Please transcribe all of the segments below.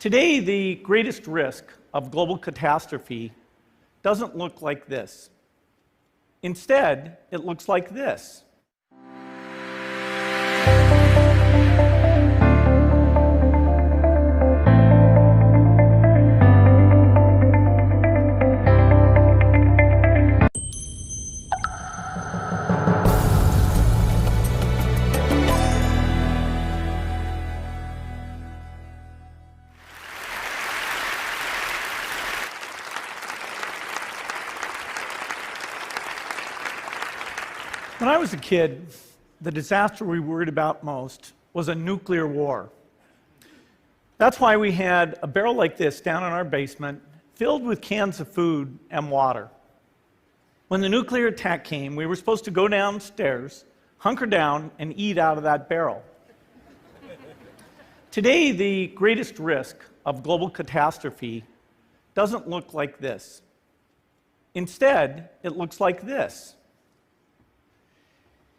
Today, the greatest risk of global catastrophe doesn't look like this. Instead, it looks like this. When I was a kid, the disaster we worried about most was a nuclear war. That's why we had a barrel like this down in our basement, filled with cans of food and water. When the nuclear attack came, we were supposed to go downstairs, hunker down, and eat out of that barrel. Today, the greatest risk of global catastrophe doesn't look like this. Instead, it looks like this.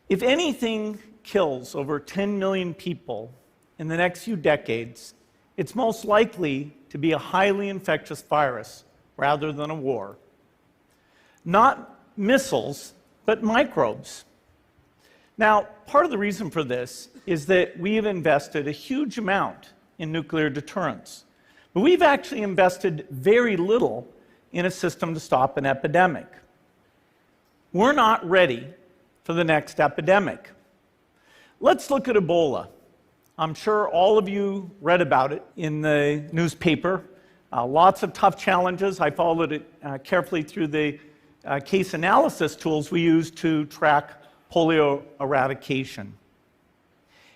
If anything kills over 10 million people in the next few decades, it's most likely to be a highly infectious virus rather than a war. Not missiles, but microbes. Now, part of the reason for this is that we have invested a huge amount in nuclear deterrence, but we've actually invested very little in a system to stop an epidemic. We're not ready for the next epidemic. Let's look at Ebola. I'm sure all of you read about it in the newspaper. Lots of tough challenges. I followed it carefully through the case analysis tools we use to track polio eradication.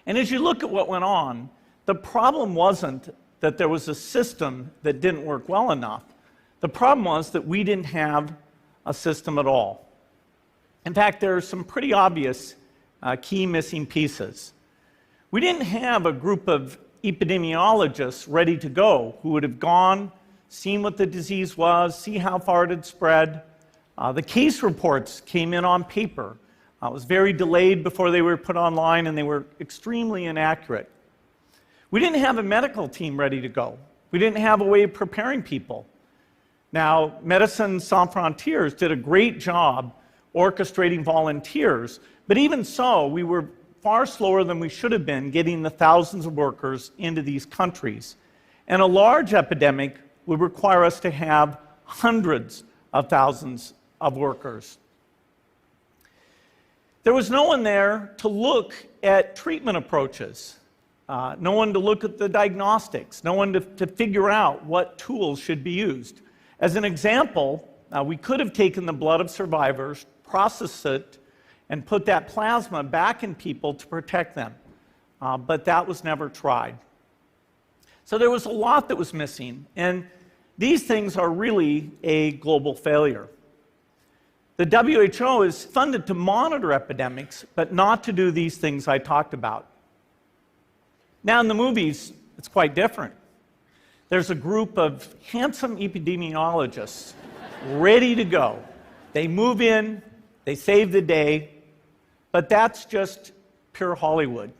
And as you look at what went on, the problem wasn't that there was a system that didn't work well enough. The problem was that we didn't have a system at all. In fact, there are some pretty obvious key missing pieces. We didn't have a group of epidemiologists ready to go who would have gone, seen what the disease was, see how far it had spread. The case reports came in on paper. It was very delayed before they were put online, and they were extremely inaccurate. We didn't have a medical team ready to go. We didn't have a way of preparing people. Now, Médecins Sans Frontières did a great job orchestrating volunteers, but even so, we were far slower than we should have been getting the thousands of workers into these countries. And a large epidemic would require us to have hundreds of thousands of workers. There was no one there to look at treatment approaches, no one to look at the diagnostics, no one to figure out what tools should be used. As an example, we could have taken the blood of survivors, processed it, and put that plasma back in people to protect them. But that was never tried. So there was a lot that was missing, and these things are really a global failure. The WHO is funded to monitor epidemics, but not to do these things I talked about. Now in the movies, it's quite different. There's a group of handsome epidemiologists ready to go. They move in, they save the day, but that's just pure Hollywood.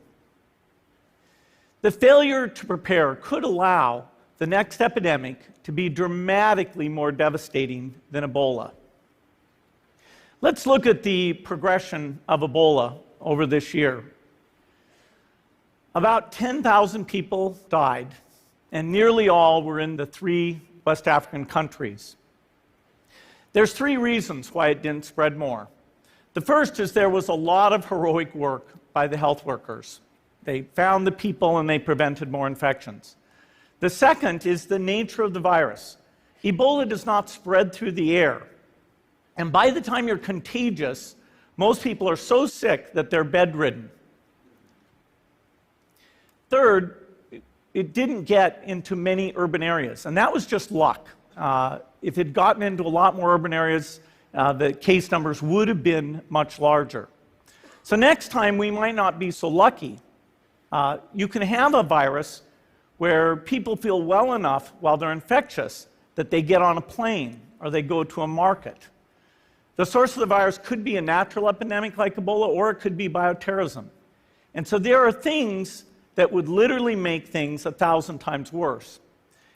The failure to prepare could allow the next epidemic to be dramatically more devastating than Ebola. Let's look at the progression of Ebola over this year. About 10,000 people died, and nearly all were in the 3 West African countries. There's 3 reasons why it didn't spread more. The first is there was a lot of heroic work by the health workers. They found the people and they prevented more infections. The second is the nature of the virus. Ebola does not spread through the air. And by the time you're contagious, most people are so sick that they're bedridden. Third, it didn't get into many urban areas, and that was just luck. If it had gotten into a lot more urban areas, the case numbers would have been much larger. So next time, we might not be so lucky. You can have a virus where people feel well enough while they're infectious that they get on a plane or they go to a market. The source of the virus could be a natural epidemic like Ebola, or it could be bioterrorism. And so there are things that would literally make things 1,000 times worse.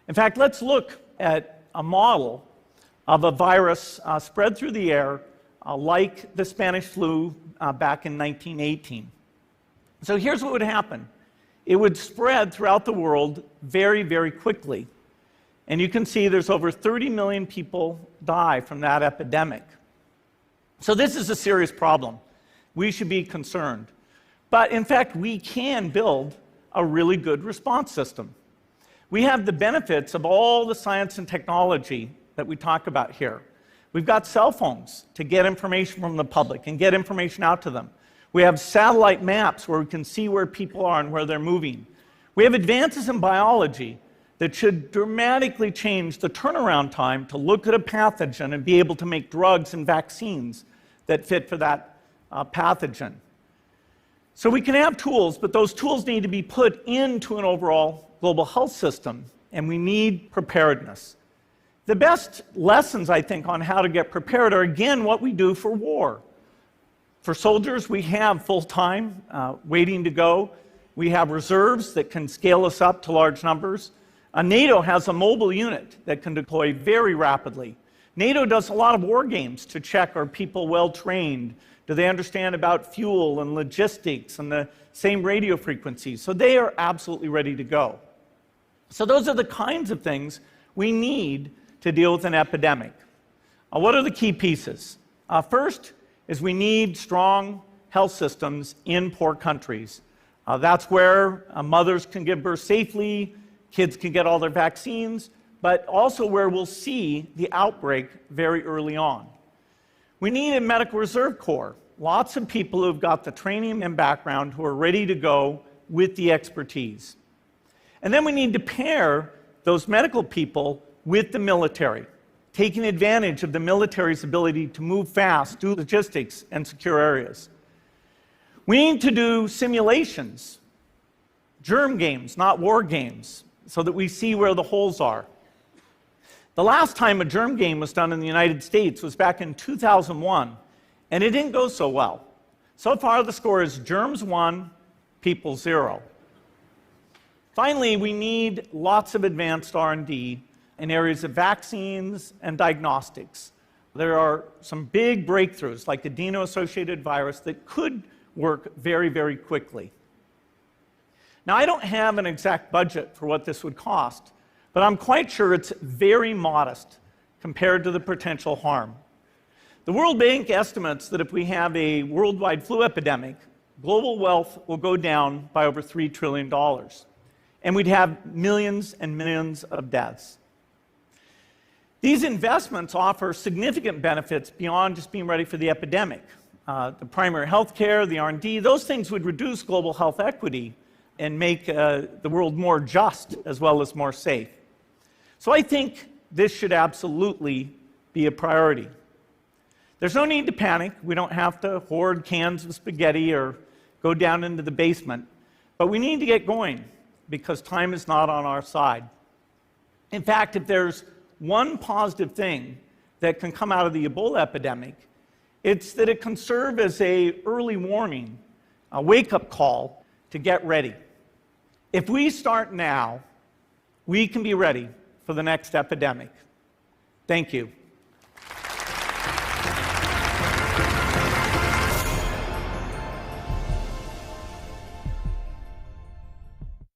In fact, let's look at a model of a virus spread through the air like the Spanish flu back in 1918. So here's what would happen. It would spread throughout the world very, very quickly. And you can see there's over 30 million people die from that epidemic. So this is a serious problem. We should be concerned. But in fact, we can build a really good response system. We have the benefits of all the science and technology that we talk about here. We've got cell phones to get information from the public and get information out to them. We have satellite maps where we can see where people are and where they're moving. We have advances in biology that should dramatically change the turnaround time to look at a pathogen and be able to make drugs and vaccines that fit for that pathogen. So we can have tools, but those tools need to be put into an overall global health system, and we need preparedness. The best lessons, I think, on how to get prepared are, again, what we do for war. For soldiers, we have full-time waiting to go. We have reserves that can scale us up to large numbers. NATO has a mobile unit that can deploy very rapidly. NATO does a lot of war games to check, are people well-trained? Do they understand about fuel and logistics and the same radio frequencies? So they are absolutely ready to go. So those are the kinds of things we need to deal with an epidemic. What are the key pieces? First is we need strong health systems in poor countries. That's where mothers can give birth safely, kids can get all their vaccines, but also where we'll see the outbreak very early on. We need a medical reserve corps, lots of people who've got the training and background who are ready to go with the expertise. And then we need to pair those medical people with the military, taking advantage of the military's ability to move fast, do logistics, and secure areas. We need to do simulations, germ games, not war games, so that we see where the holes are. The last time a germ game was done in the United States was back in 2001, and it didn't go so well. So far, the score is germs 1, people 0. Finally, we need lots of advanced R&D in areas of vaccines and diagnostics. There are some big breakthroughs, like the adeno-associated virus, that could work very, very quickly. Now, I don't have an exact budget for what this would cost, but I'm quite sure it's very modest compared to the potential harm. The World Bank estimates that if we have a worldwide flu epidemic, global wealth will go down by over $3 trillion, and we'd have millions and millions of deaths. These investments offer significant benefits beyond just being ready for the epidemic. The primary health care, the R&D, those things would reduce global health equity and make the world more just as well as more safe. So I think this should absolutely be a priority. There's no need to panic. We don't have to hoard cans of spaghetti or go down into the basement. But we need to get going because time is not on our side. In fact, if there's one positive thing that can come out of the Ebola epidemic, it's that it can serve as an early warning, a wake-up call to get ready. If we start now, we can be ready for the next epidemic. Thank you.